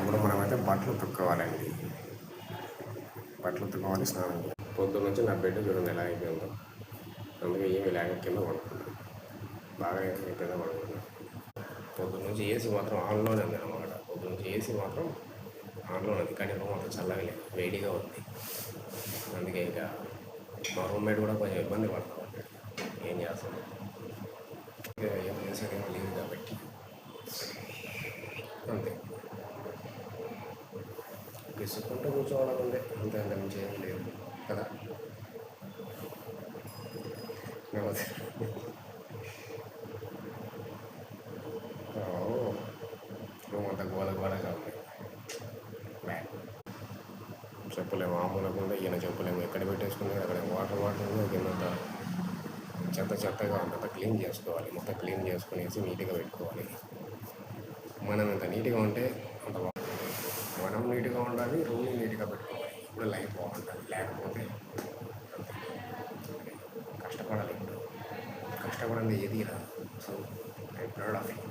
ఇప్పుడు మనమైతే బట్టలు ఉతుక్కోవాలండి. బట్టలు ఉతుక్కోవాలి, స్నానం చేయాలి. పొద్దున్న నుంచి నా బెడ్ చూడండి ఎలా అయిపోయిందో. అందుకే ఏమి లేక కింద పడుకున్నాను. బాగా కింద పడుకున్నాను. పొద్దున్న నుంచి ఏసీ మాత్రం ఆన్లోనే ఉంది అన్నమాట. పొద్దున్న నుంచి ఏసీ మాత్రం ఆన్లో ఉంది, కానీ రూమ్ మాత్రం చల్లగా లేదు, వేడిగా ఉంది. అందుకే ఇక మా రూమ్మేట్ కూడా కొంచెం ఇబ్బంది పడతా ఉంటాడు. ఏం చేస్తాను, ఏం చేసేదేమో లేదు కాబట్టి అంతే. విసుక్కుంటూ కూర్చోవడం ఉంది అంతే, అంత మించి ఏం లేదు కదా. రూమ్ అంతా గోల గోలగా ఉంది. చెప్పులేము మామూలుగా ఉండే, ఈయన చెప్పులేము ఎక్కడ పెట్టేసుకుని అక్కడ వాటర్ ఉంది, కిందంతా చెత్తగా అంతా క్లీన్ చేసుకోవాలి. మొత్తం క్లీన్ చేసుకునేసి నీట్గా పెట్టుకోవాలి. మనం ఎంత నీట్గా ఉంటే అంత మనం నీట్గా ఉండాలి, రూమ్ని నీట్గా పెట్టుకోవాలి. ఇప్పుడు లైఫ్ బాగుంటుంది. లేకపోతే కష్టపడాలి. ఇప్పుడు కష్టపడింది ఏది రాదు. So I proud of you.